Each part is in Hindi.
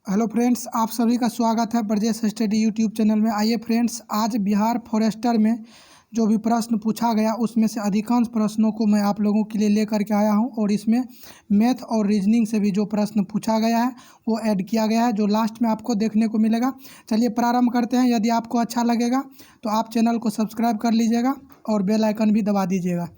हेलो फ्रेंड्स, आप सभी का स्वागत है ब्रजेश स्टडी यूट्यूब चैनल में। आइए फ्रेंड्स, आज बिहार फॉरेस्टर में जो भी प्रश्न पूछा गया उसमें से अधिकांश प्रश्नों को मैं आप लोगों के लिए लेकर के आया हूं और इसमें मैथ और रीजनिंग से भी जो प्रश्न पूछा गया है वो ऐड किया गया है, जो लास्ट में आपको देखने को मिलेगा। चलिए प्रारंभ करते हैं। यदि आपको अच्छा लगेगा तो आप चैनल को सब्सक्राइब कर लीजिएगा और बेल आइकन भी दबा दीजिएगा।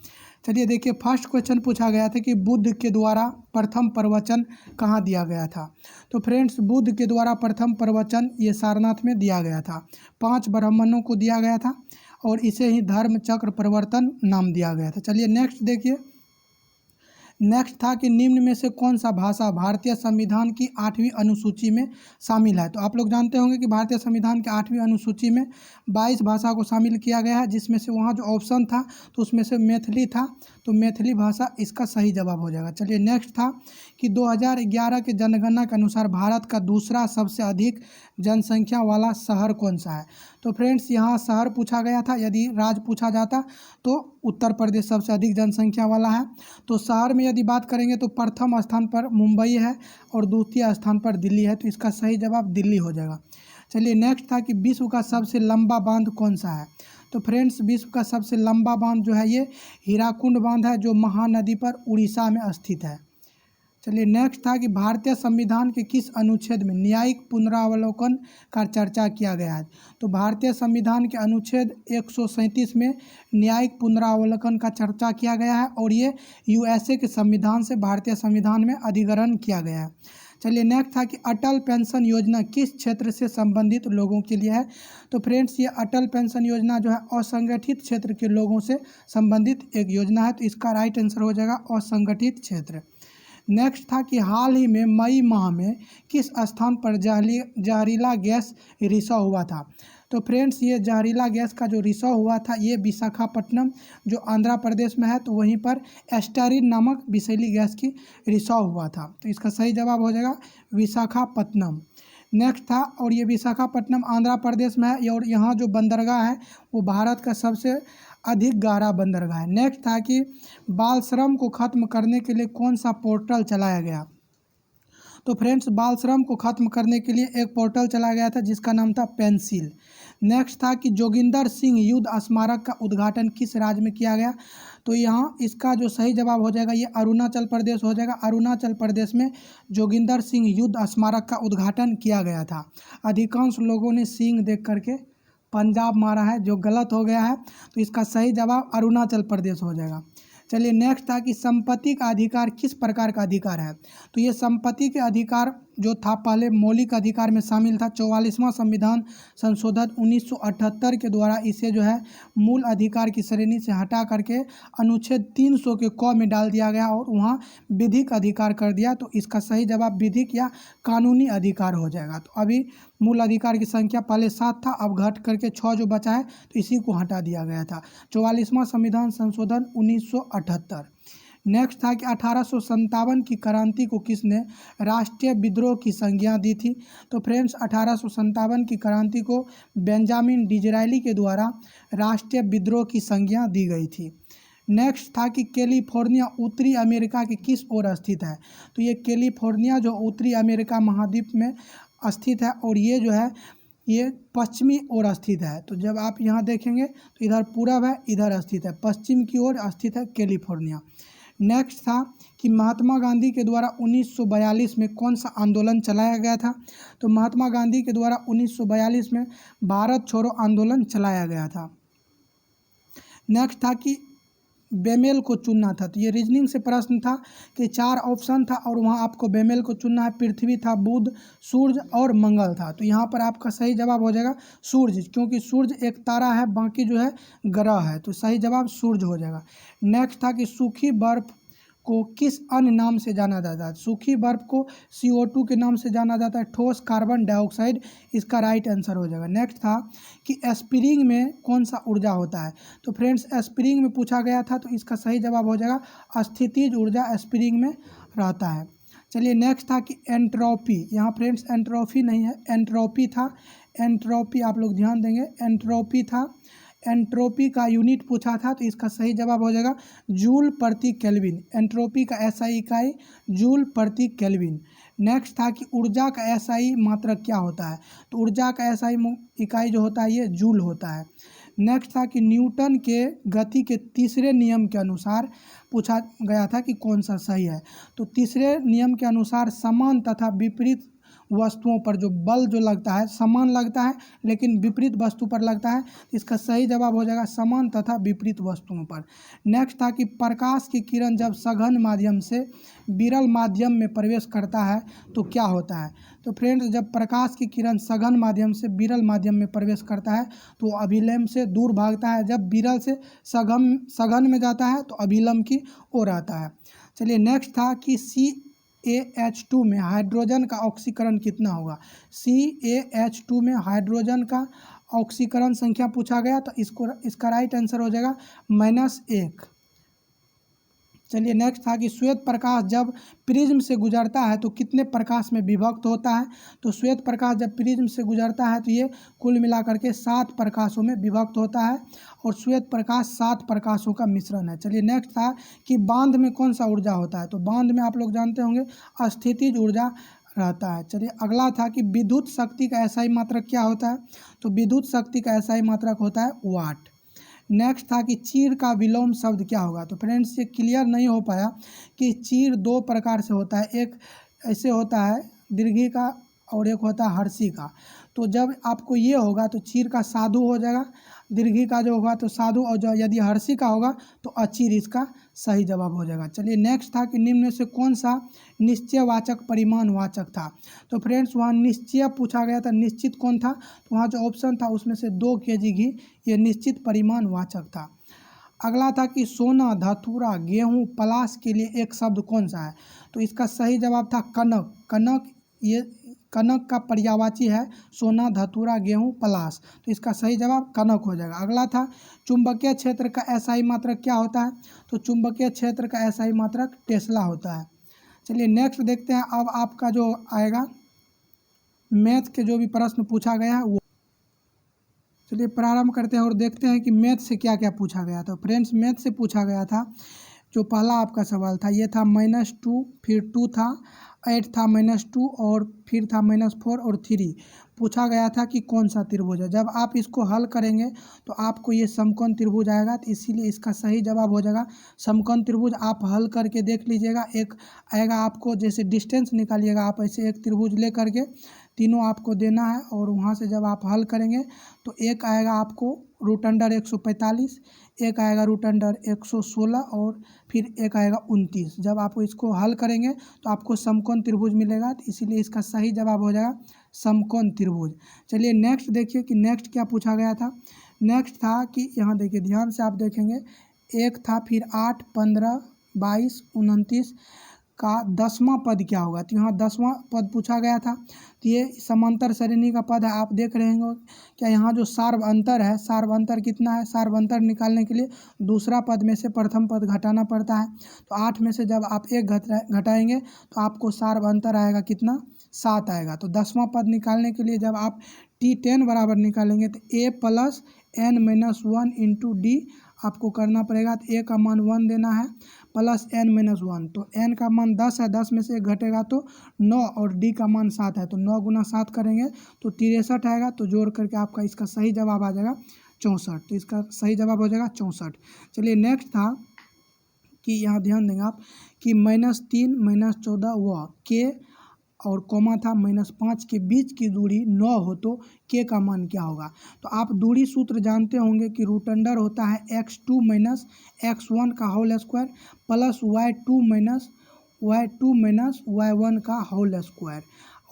चलिए देखिए, फर्स्ट क्वेश्चन पूछा गया था कि बुद्ध के द्वारा प्रथम प्रवचन कहाँ दिया गया था। तो फ्रेंड्स, बुद्ध के द्वारा प्रथम प्रवचन ये सारनाथ में दिया गया था। 5 ब्राह्मणों को दिया गया था और इसे ही धर्म चक्र प्रवर्तन नाम दिया गया था। चलिए नेक्स्ट देखिए। नेक्स्ट था कि निम्न में से कौन सा भाषा भारतीय संविधान की 8वीं अनुसूची में शामिल है। तो आप लोग जानते होंगे कि भारतीय संविधान की 8वीं अनुसूची में 22 भाषा को शामिल किया गया है, जिसमें से वहाँ जो ऑप्शन था तो उसमें से मैथिली था, तो मैथिली भाषा इसका सही जवाब हो जाएगा। चलिए नेक्स्ट था कि 2011 के जनगणना के अनुसार भारत का दूसरा सबसे अधिक जनसंख्या वाला शहर कौन सा है। तो फ्रेंड्स, यहाँ शहर पूछा गया था, यदि राज्य पूछा जाता तो उत्तर प्रदेश सबसे अधिक जनसंख्या वाला है। तो शहर में यदि बात करेंगे तो प्रथम स्थान पर मुंबई है और द्वितीय स्थान पर दिल्ली है, तो इसका सही जवाब दिल्ली हो जाएगा। चलिए नेक्स्ट था कि विश्व का सबसे लंबा बांध कौन सा है। तो फ्रेंड्स, विश्व का सबसे लंबा बांध जो है ये हीराकुंड बांध है, जो महानदी पर उड़ीसा में स्थित है। चलिए नेक्स्ट था कि भारतीय संविधान के किस अनुच्छेद में न्यायिक पुनरावलोकन का चर्चा किया गया है। तो भारतीय संविधान के अनुच्छेद 137 में न्यायिक पुनरावलोकन का चर्चा किया गया है और ये यूएसए के संविधान से भारतीय संविधान में अधिग्रहण किया गया है। चलिए नेक्स्ट था कि अटल पेंशन योजना किस क्षेत्र से संबंधित लोगों के लिए है। तो फ्रेंड्स, ये अटल पेंशन योजना जो है असंगठित क्षेत्र के लोगों से संबंधित एक योजना है, तो इसका राइट आंसर हो जाएगा असंगठित क्षेत्र। नेक्स्ट था कि हाल ही में मई माह में किस स्थान पर जहरीला गैस रिसाव हुआ था। तो फ्रेंड्स, ये जहरीला गैस का जो रिसाव हुआ था ये विशाखापट्टनम जो आंध्र प्रदेश में है, तो वहीं पर एस्टेरिन नामक विषैली गैस की रिसाव हुआ था, तो इसका सही जवाब हो जाएगा विशाखापट्टनम। नेक्स्ट था, और ये विशाखापट्टनम आंध्र प्रदेश में है और यहाँ जो बंदरगाह है वो भारत का सबसे अधिक गहरा बंदरगाह है। नेक्स्ट था कि बाल श्रम को खत्म करने के लिए कौन सा पोर्टल चलाया गया। तो फ्रेंड्स, बाल श्रम को खत्म करने के लिए एक पोर्टल चलाया गया था जिसका नाम था पेंसिल। नेक्स्ट था कि जोगिंदर सिंह युद्ध स्मारक का उद्घाटन किस राज्य में किया गया। तो यहाँ इसका जो सही जवाब हो जाएगा ये अरुणाचल प्रदेश हो जाएगा। अरुणाचल प्रदेश में जोगिंदर सिंह युद्ध स्मारक का उद्घाटन किया गया था। अधिकांश लोगों ने सिंह देख करके पंजाब मारा है, जो गलत हो गया है, तो इसका सही जवाब अरुणाचल प्रदेश हो जाएगा। चलिए नेक्स्ट था कि संपत्ति का अधिकार किस प्रकार का अधिकार है। तो ये संपत्ति के अधिकार जो था पहले मौलिक अधिकार में शामिल था। 44वां संविधान संशोधन 1978 के द्वारा इसे जो है मूल अधिकार की श्रेणी से हटा करके अनुच्छेद 300 के क में डाल दिया गया और वहाँ विधिक अधिकार कर दिया, तो इसका सही जवाब विधिक या कानूनी अधिकार हो जाएगा। तो अभी मूल अधिकार की संख्या पहले 7 था, अब घट करके 6 जो बचा है तो इसी को हटा दिया गया था। 44वां संविधान संशोधन 1978। नेक्स्ट था कि 1857 की क्रांति को किसने राष्ट्रीय विद्रोह की संज्ञा दी थी। तो फ्रेंड्स, 1857 की क्रांति को बेंजामिन डिज़रायली के द्वारा राष्ट्रीय विद्रोह की संज्ञा दी गई थी। नेक्स्ट था कि कैलिफोर्निया उत्तरी अमेरिका के किस ओर स्थित है। तो ये कैलिफोर्निया जो उत्तरी अमेरिका महाद्वीप में स्थित है और ये जो है ये पश्चिमी ओर स्थित है। तो जब आप यहाँ देखेंगे तो इधर पूरब है, इधर स्थित है, पश्चिम की ओर स्थित है कैलिफोर्निया। नेक्स्ट था कि महात्मा गांधी के द्वारा 1942 में कौन सा आंदोलन चलाया गया था। तो महात्मा गांधी के द्वारा 1942 में भारत छोड़ो आंदोलन चलाया गया था। नेक्स्ट था कि बेमेल को चुनना था। तो ये रीजनिंग से प्रश्न था कि 4 ऑप्शन था और वहाँ आपको बेमेल को चुनना है। पृथ्वी था, बुध, सूर्य और मंगल था। तो यहाँ पर आपका सही जवाब हो जाएगा सूर्य, क्योंकि सूर्य एक तारा है, बाकी जो है ग्रह है, तो सही जवाब सूर्य हो जाएगा। नेक्स्ट था कि सूखी बर्फ को किस अन्य नाम से जाना जाता है। सूखी बर्फ को CO2 के नाम से जाना जाता है, ठोस कार्बन डाइऑक्साइड, इसका राइट आंसर हो जाएगा। नेक्स्ट था कि स्प्रिंग में कौन सा ऊर्जा होता है। तो फ्रेंड्स, स्प्रिंग में पूछा गया था, तो इसका सही जवाब हो जाएगा स्थितिज ऊर्जा स्प्रिंग में रहता है। चलिए नेक्स्ट था कि एंट्रोपी, यहाँ फ्रेंड्स एंट्रोफी नहीं है, एंट्रोपी था। एंट्रोपी आप लोग ध्यान देंगे, एंट्रोपी था। एंट्रोपी का यूनिट पूछा था, तो इसका सही जवाब हो जाएगा जूल प्रति केल्विन। एंट्रोपी का SI इकाई जूल प्रति केल्विन। नेक्स्ट था कि ऊर्जा का एसआई मात्रक क्या होता है, तो ऊर्जा का एसआई इकाई जो होता है ये जूल होता है। नेक्स्ट था कि न्यूटन के गति के तीसरे नियम के अनुसार पूछा गया था कि कौन सा सही है, तो तीसरे नियम के अनुसार समान तथा विपरीत वस्तुओं पर जो बल जो लगता है समान लगता है लेकिन विपरीत वस्तु पर लगता है, इसका सही जवाब हो जाएगा समान तथा विपरीत वस्तुओं पर। नेक्स्ट था कि प्रकाश की किरण जब सघन माध्यम से विरल माध्यम में प्रवेश करता है तो क्या होता है, तो फ्रेंड्स जब प्रकाश की किरण सघन माध्यम से विरल माध्यम में प्रवेश करता है तो अभिलंब से दूर भागता है, जब विरल से सघन में जाता है तो अभिलंब की ओर आता है। चलिए नेक्स्ट था कि CaH2 में हाइड्रोजन का ऑक्सीकरण कितना होगा, CaH2 में हाइड्रोजन का ऑक्सीकरण संख्या पूछा गया तो इसका राइट आंसर हो जाएगा -1। चलिए नेक्स्ट था कि श्वेत प्रकाश जब प्रिज्म से गुजरता है तो कितने प्रकाश में विभक्त होता है, तो श्वेत प्रकाश जब प्रिज्म से गुजरता है तो ये कुल मिलाकर के 7 प्रकाशों में विभक्त होता है और श्वेत प्रकाश 7 प्रकाशों का मिश्रण है। चलिए नेक्स्ट था कि बांध में कौन सा ऊर्जा होता है, तो बांध में आप लोग जानते होंगे स्थितिज ऊर्जा रहता है। चलिए अगला था कि विद्युत शक्ति का एसआई मात्रक क्या होता है, तो विद्युत शक्ति का एसआई मात्रक होता है वाट। नेक्स्ट था कि चीर का विलोम शब्द क्या होगा, तो फ्रेंड्स ये क्लियर नहीं हो पाया कि चीर 2 प्रकार से होता है, एक ऐसे होता है दीर्घी का और एक होता है हर्षी का, तो जब आपको ये होगा तो चीर का साधु हो जाएगा, दीर्घी का जो होगा तो साधु, और जो यदि हर्षी का होगा तो अचीर इसका सही जवाब हो जाएगा। चलिए नेक्स्ट था कि निम्न में से कौन सा निश्चयवाचक परिमाणवाचक था, तो फ्रेंड्स वहाँ निश्चय पूछा गया था, निश्चित कौन था, तो वहाँ जो ऑप्शन था उसमें से 2 kg घी ये निश्चित परिमाणवाचक था। अगला था कि सोना, धतूरा, गेहूँ, पलाश के लिए एक शब्द कौन सा है, तो इसका सही जवाब था कनक। कनक ये कनक का पर्यायवाची है सोना, धतूरा, गेहूँ, पलाश, तो इसका सही जवाब कनक हो जाएगा। अगला था चुंबकीय क्षेत्र का एसआई मात्रक क्या होता है, तो चुंबकीय क्षेत्र का एसआई मात्रक टेस्ला होता है। चलिए नेक्स्ट देखते हैं अब आपका जो आएगा मैथ के जो भी प्रश्न पूछा गया है वो। चलिए प्रारंभ करते हैं और देखते हैं कि मैथ से क्या क्या पूछा गया था। फ्रेंड्स मैथ से पूछा गया था जो पहला आपका सवाल था ये था -2, फिर 2 था, 8 था, -2 और फिर था -4 और 3। पूछा गया था कि कौन सा त्रिभुज है, जब आप इसको हल करेंगे तो आपको ये समकोण त्रिभुज आएगा, तो इसीलिए इसका सही जवाब हो जाएगा समकोण त्रिभुज। आप हल करके देख लीजिएगा, एक आएगा आपको जैसे डिस्टेंस निकालिएगा आप ऐसे एक त्रिभुज ले करके तीनों आपको देना है और वहाँ से जब आप हल करेंगे तो एक आएगा आपको √145, एक आएगा √116 और फिर एक आएगा 29। जब आप इसको हल करेंगे तो आपको समकोण त्रिभुज मिलेगा, तो इसीलिए इसका सही जवाब हो जाएगा समकोण त्रिभुज। चलिए नेक्स्ट देखिए कि नेक्स्ट क्या पूछा गया था। नेक्स्ट था कि यहाँ देखिए ध्यान से आप देखेंगे, एक था फिर 8, 15, 22, 29 का 10वां पद क्या होगा, तो यहाँ 10वां पद पूछा गया था, तो ये समांतर श्रेणी का पद है। आप देख रहे होंगे क्या यहाँ जो सार्व अंतर है, सार्व अंतर कितना है, सार्व अंतर निकालने के लिए दूसरा पद में से प्रथम पद घटाना पड़ता है, तो 8 में से जब आप 1 घटाएंगे तो आपको सार्व अंतर आएगा कितना, 7 आएगा। तो 10वां पद निकालने के लिए जब आप T10 बराबर निकालेंगे तो A + n-1 × D आपको करना पड़ेगा, तो A का मान 1 देना है प्लस n-1, तो n का मान 10 है, 10 में से 1 घटेगा तो 9 और D का मान 7 है, तो 9 × 7 करेंगे तो 63 आएगा, तो जोड़ करके आपका इसका सही जवाब आ जाएगा 64, तो इसका सही जवाब हो जाएगा 64। चलिए नेक्स्ट था कि यहाँ ध्यान देंगे आप कि -3, -14 व K और कोमा था -5 के बीच की दूरी 9 हो तो K का मान क्या होगा, तो आप दूरी सूत्र जानते होंगे कि √अंडर होता है x2 - x1 का whole square plus y2 - y1 का होल स्क्वायर,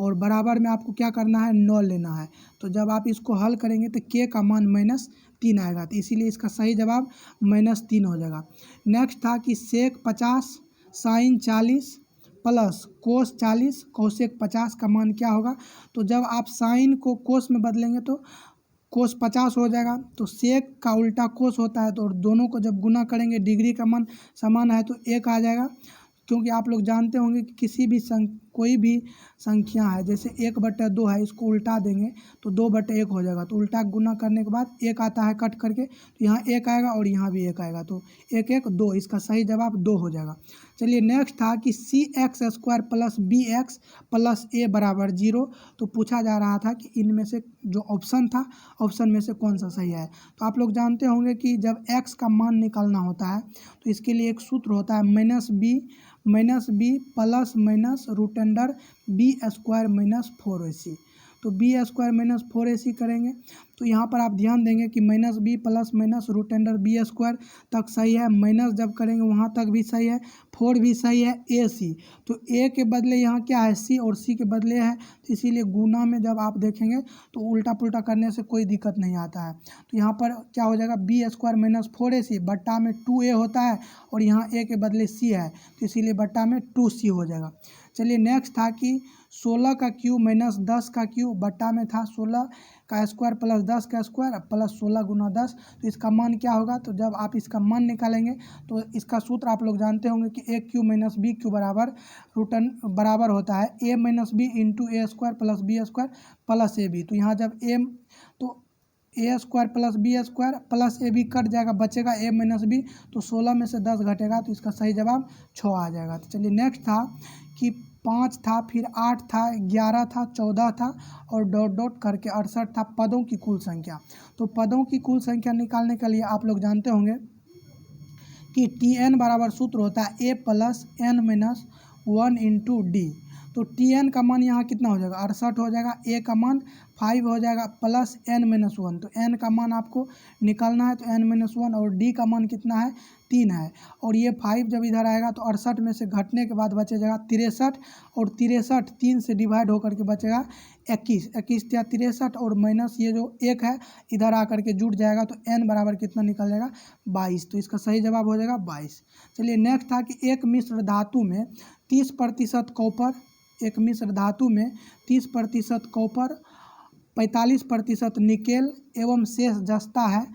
और बराबर में आपको क्या करना है 9 लेना है, तो जब आप इसको हल करेंगे तो K का मान -3 आएगा, तो इसीलिए इसका सही जवाब -3 हो जाएगा। नेक्स्ट था कि सेक 50 साइन 40 प्लस कोस 40 कोसेक 50 का मान क्या होगा, तो जब आप साइन को कोस में बदलेंगे तो कोस 50 हो जाएगा, तो सेक का उल्टा कोस होता है, तो दोनों को जब गुना करेंगे डिग्री का मान समान है तो 1 आ जाएगा, क्योंकि आप लोग जानते होंगे कि किसी भी कोई भी संख्या है, जैसे 1/2 है, इसको उल्टा देंगे तो 2/1 हो जाएगा। तो उल्टा गुना करने के बाद 1 आता है कट करके, तो यहाँ 1 आएगा और यहाँ भी 1 आएगा, तो 1 1 2, इसका सही जवाब 2 हो जाएगा। चलिए नेक्स्ट था कि cx² + bx + a बराबर 0। तो पूछा जा रहा था कि इनमें से जो ऑप्शन था, ऑप्शन में से कौन सा सही है। तो आप लोग जानते होंगे कि जब x का मान निकालना होता है तो इसके लिए एक सूत्र होता है -b plus minus √b² - 4ac। तो b² - 4ac करेंगे तो यहाँ पर आप ध्यान देंगे कि -b प्लस माइनस √b² तक सही है, माइनस जब करेंगे वहाँ तक भी सही है, 4 भी सही है, ac। तो a के बदले यहाँ क्या है c, और c के बदले है, तो इसीलिए गुना में जब आप देखेंगे तो उल्टा पुल्टा करने से कोई दिक्कत नहीं आता है। तो यहाँ पर क्या हो जाएगा, b² - 4ac बट्टा में 2a होता है, और यहाँ a के बदले c है, तो इसीलिए बट्टा में 2c हो जाएगा। चलिए नेक्स्ट था कि 16 का क्यूब माइनस 10 का क्यूब बट्टा में था 16 का स्क्वायर प्लस 10 का स्क्वायर प्लस 16 गुना 10। तो इसका मान क्या होगा, तो जब आप इसका मान निकालेंगे तो इसका सूत्र आप लोग जानते होंगे कि a cube minus b cube बराबर होता है a minus b into a² plus b² plus ab। तो यहाँ जब तो a² plus b² plus ab cut जाएगा, बचेगा a माइनस b, तो 16 में से 10 घटेगा, तो इसका सही जवाब 6 आ जाएगा। तो चलिए नेक्स्ट था कि 5 था, फिर 8 था, 11 था, 14 था और डॉट डॉट करके 68 था पदों की कुल संख्या। तो पदों की कुल संख्या निकालने के लिए आप लोग जानते होंगे कि tn बराबर सूत्र होता है a plus n - 1 into D. तो tn का मान यहाँ कितना हो जाएगा, 68 हो जाएगा, a का मान 5 हो जाएगा प्लस n - 1। तो n का मान आपको निकालना है, तो n - 1, और d का मान कितना है, 3 है, और ये 5 जब इधर आएगा तो 68 में से घटने के बाद बचेगा 63, और 63 3 से डिवाइड होकर के बचेगा 21, 21 या 63, और माइनस ये जो 1 है इधर आकर के जुड़ जाएगा, तो n बराबर कितना निकल जाएगा, 22। तो इसका सही जवाब हो जाएगा 22। चलिए नेक्स्ट था कि एक मिश्र धातु में 30% कॉपर, एक मिश्र धातु में 30% कॉपर, 45% निकेल एवं शेष जस्ता है।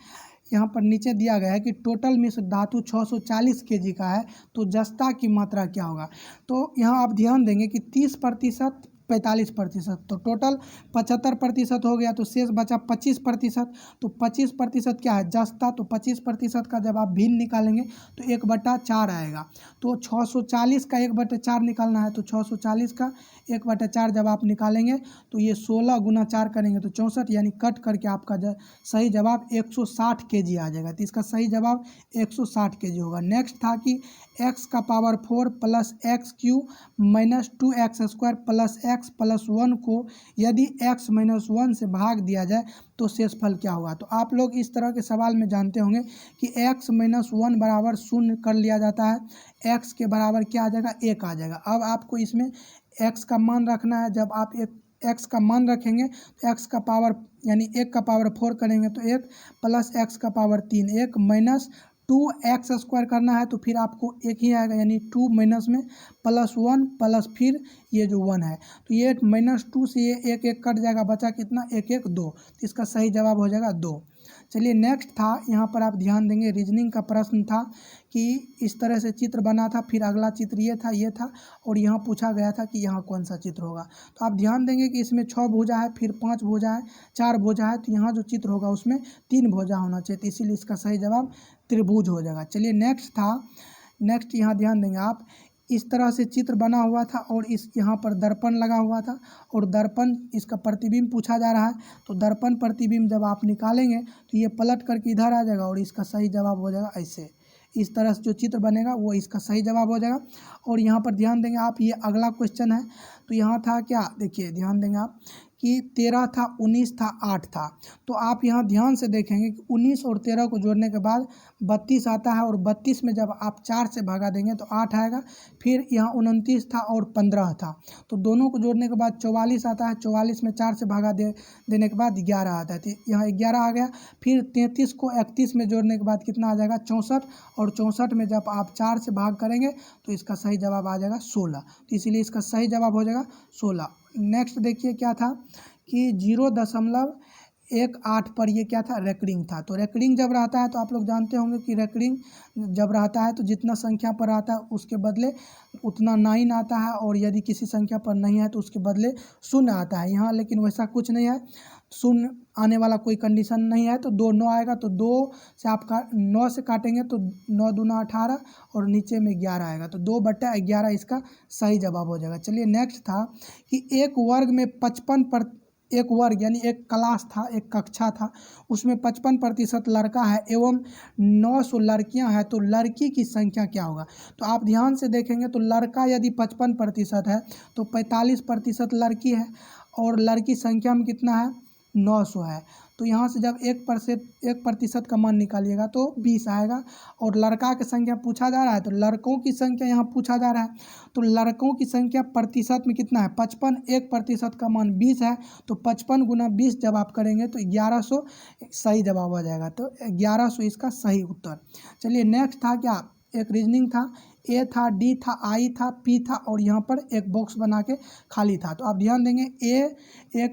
यहाँ पर नीचे दिया गया है कि टोटल मिश्र धातु 640 kg का है, तो जस्ता की मात्रा क्या होगा। तो यहाँ आप ध्यान देंगे कि 30%, 45%, तो टोटल 75% हो गया, तो शेष बचा 25%। तो 25% क्या है, जस्ता। तो 25% का जब आप भिन्न निकालेंगे तो 1/4 आएगा। तो 640 का 1/4 निकालना है, तो 640 का 1/4 जब आप निकालेंगे तो ये 16 गुना 4 करेंगे तो 64, यानी कट करके आपका सही जवाब 160 kg आ जाएगा। तो इसका सही जवाब 160 kg होगा। नेक्स्ट था कि x का power 4 plus x³ minus 2x² plus x plus 1 को यदि x - 1 से भाग दिया जाए तो शेषफल क्या होगा। तो आप लोग इस तरह के सवाल में जानते होंगे कि x - 1 बराबर 0 कर लिया जाता है, x के बराबर क्या आ जाएगा, 1 आ जाएगा। अब आपको इसमें x का मान रखना है। जब आप x का मान रखेंगे तो x का पावर यानी 1 का पावर 4 करेंगे तो 1 प्लस x का पावर 3, 1 माइनस 2x² करना है, तो फिर आपको 1 ही आएगा, यानी 2 माइनस में प्लस 1 प्लस फिर ये जो 1 है, तो ये -2 से ये 1 1 कट जाएगा, बचा कितना, 1 1 2। तो इसका सही जवाब हो जाएगा 2। चलिए नेक्स्ट था, यहाँ पर आप ध्यान देंगे रीजनिंग का प्रश्न था कि इस तरह से चित्र बना था, फिर अगला चित्र ये था, और यहाँ पूछा गया था कि यहाँ कौन सा चित्र होगा। तो आप ध्यान देंगे कि इसमें 6 भुजा है, फिर 5 भुजा है, 4 भुजा है, तो यहाँ जो चित्र होगा उसमें 3 भुजा होना चाहिए, तो इसीलिए इसका सही जवाब त्रिभुज हो जाएगा। चलिए नेक्स्ट यहाँ ध्यान देंगे आप, इस तरह से चित्र बना हुआ था और इस यहाँ पर दर्पण लगा हुआ था, और दर्पण इसका प्रतिबिंब पूछा जा रहा है। तो दर्पण प्रतिबिंब जब आप निकालेंगे तो ये पलट करके इधर आ जाएगा, और इसका सही जवाब हो जाएगा ऐसे, इस तरह से जो चित्र बनेगा वो इसका सही जवाब हो जाएगा। और यहाँ पर ध्यान देंगे आप, ये अगला क्वेश्चन है। तो यहाँ था क्या, देखिए ध्यान देंगे आप कि 13 था, 19 था, 8 था। तो आप यहाँ ध्यान से देखेंगे कि 19 और 13 को जोड़ने के बाद 32 आता है, और 32 में जब आप 4 से भगा देंगे तो 8 आएगा। फिर यहाँ 29 था और 15 था, तो दोनों को जोड़ने के बाद 44 आता है, 44 में 4 से भगा देने के बाद 11 आता है, तो यहाँ 11 आ गया। फिर 33 को 31 में जोड़ने के बाद कितना आ जाएगा, 64, और 64 में जब आप 4 से भाग करेंगे तो इसका सही जवाब आ जाएगा 16। तो इसीलिए इसका सही जवाब हो जाएगा 16। नेक्स्ट देखिए क्या था कि 1 8 पर ये क्या था, रेकरिंग था। तो रेकरिंग जब रहता है तो आप लोग जानते होंगे कि रेकरिंग जब रहता है तो जितना संख्या पर आता है उसके बदले उतना 9 आता है, और यदि किसी संख्या पर नहीं है तो उसके बदले 0 आता है। यहाँ लेकिन वैसा कुछ नहीं है, 0 आने वाला कोई कंडीशन नहीं है। तो 2 9 आएगा, तो 2 से आप 9 से काटेंगे तो 9 दूना 18 और नीचे में 11 आएगा, तो 2/11 इसका सही जवाब हो जाएगा। चलिए नेक्स्ट था कि एक वर्ग में 55 एक वर्ग यानी एक क्लास था, एक कक्षा था, उसमें 55% लड़का है एवं 900 लड़कियां हैं, तो लड़की की संख्या क्या होगा। तो आप ध्यान से देखेंगे तो लड़का यदि 55% है तो 45% लड़की है, और लड़की संख्या में कितना है, 900 है। तो यहाँ से जब 1% का मान निकालिएगा तो 20 आएगा, और लड़का की संख्या पूछा जा रहा है तो लड़कों की संख्या यहाँ पूछा जा रहा है, तो लड़कों की संख्या प्रतिशत में कितना है, 55, 1% का मान 20 है, तो 55 गुना 20 जब आप करेंगे तो 1100 सही जवाब आ जाएगा। तो 1100 इसका सही उत्तर। चलिए नेक्स्ट था क्या, एक रीजनिंग था, ए था, डी था, आई था, पी था, और यहाँ पर एक बॉक्स बना के खाली था। तो आप ध्यान देंगे ए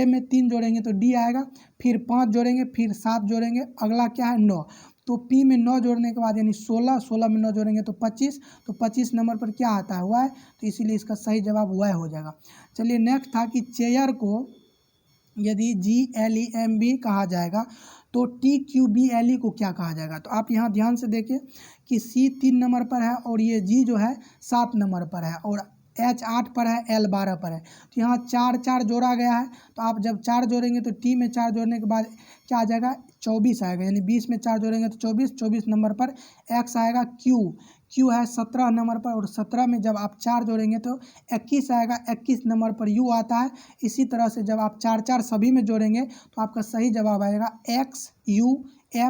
में 3 जोड़ेंगे तो डी आएगा, फिर 5 जोड़ेंगे, फिर 7 जोड़ेंगे, अगला क्या है 9। तो पी में 9 जोड़ने के बाद यानी 16 में 9 जोड़ेंगे तो 25, तो 25 नंबर पर क्या आता है, वाई, तो इसीलिए इसका सही जवाब वाई हो जाएगा। चलिए नेक्स्ट था कि चेयर को यदि GLEMB कहा जाएगा तो TQBLE को क्या कहा जाएगा। तो आप यहाँ ध्यान से देखिए कि C 3 नंबर पर है, और ये G जो है 7 नंबर पर है, और H 8 पर है, L 12 पर है। तो यहाँ 4 4 जोड़ा गया है, तो आप जब 4 जोड़ेंगे तो T में 4 जोड़ने के बाद क्या आ जाएगा, 24 आएगा, यानी 20 में 4 जोड़ेंगे तो 24 नंबर पर X आएगा। Q है 17 नंबर पर, और 17 में जब आप 4 जोड़ेंगे तो 21 आएगा, 21 नंबर पर U आता है। इसी तरह से जब आप 4 4 सभी में जोड़ेंगे तो आपका सही जवाब आएगा XUFPI।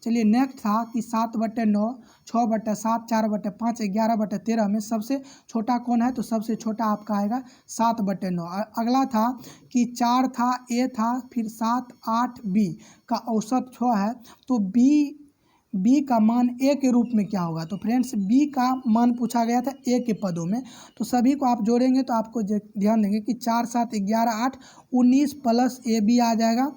चलिए नेक्स्ट था कि 7/9, 6/7, 4/5, 11/13 में सबसे छोटा कौन है, तो सबसे छोटा आपका आएगा 7/9। अगला था कि 4 था, A था, फिर 7 8 B का औसत 6 है, तो बी का मान ए के रूप में क्या होगा। तो फ्रेंड्स बी का मान पूछा गया था ए के पदों में, तो सभी को आप जोड़ेंगे तो आपको ध्यान देंगे कि 4 7 11 8 19 प्लस AB आ जाएगा,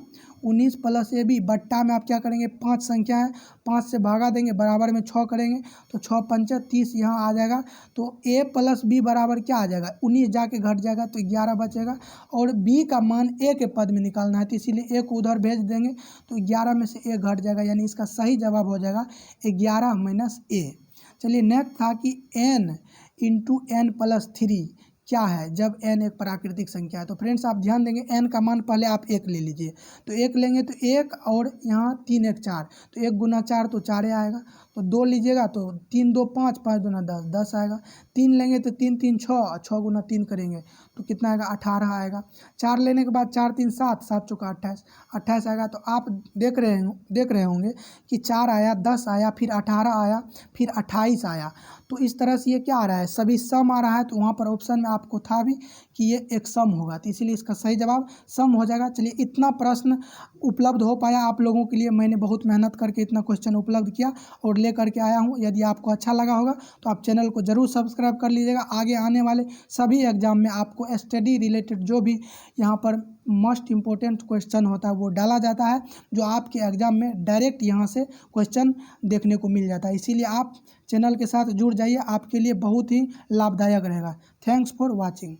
19 प्लस AB बट्टा में आप क्या करेंगे, 5 संख्या है, 5 से भागा देंगे, बराबर में 6 करेंगे तो 6 पंचा 30 यहाँ आ जाएगा। तो A प्लस B बराबर क्या आ जाएगा, 19 जाके घट जाएगा तो 11 बचेगा, और B का मान A के पद में निकालना है, तो इसीलिए A को उधर भेज देंगे तो 11 में से A घट जाएगा, यानी इसका सही जवाब हो जाएगा 11 माइनस A। चलिए नेक्स्ट था कि n इंटू n प्लस 3 क्या है जब n एक प्राकृतिक संख्या है। तो फ्रेंड्स आप ध्यान देंगे n का मान पहले आप 1 ले लीजिए, तो 1 लेंगे तो 1, और यहाँ 3 1 4, तो 1 गुना 4 तो 4 आएगा, तो 2 लीजिएगा तो 3 2 5, 5 दूना 10, 10 आएगा, 3 लेंगे तो 3 3 6, 6 गुना 3 करेंगे तो कितना आएगा, 18 आएगा, 4 लेने के बाद 4 3 7, 7 चौका 28, 28 आएगा। तो आप देख रहे होंगे कि 4 आया, 10 आया, फिर 18 आया, फिर 28 आया, तो इस तरह से ये क्या आ रहा है, सभी सम आ रहा है। तो वहाँ पर ऑप्शन में आपको था भी कि ये एक सम होगा, तो इसीलिए इसका सही जवाब सम हो जाएगा। चलिए इतना प्रश्न उपलब्ध हो पाया आप लोगों के लिए, मैंने बहुत मेहनत करके इतना क्वेश्चन उपलब्ध किया और ले करके आया हूँ। यदि आपको अच्छा लगा होगा तो आप चैनल को ज़रूर सब्सक्राइब कर लीजिएगा। आगे आने वाले सभी एग्जाम में आपको स्टडी रिलेटेड जो भी यहाँ पर मोस्ट इम्पोर्टेंट क्वेश्चन होता है वो डाला जाता है, जो आपके एग्ज़ाम में डायरेक्ट यहाँ से क्वेश्चन देखने को मिल जाता है। इसीलिए आप चैनल के साथ जुड़ जाइए, आपके लिए बहुत ही लाभदायक रहेगा। Thanks for watching.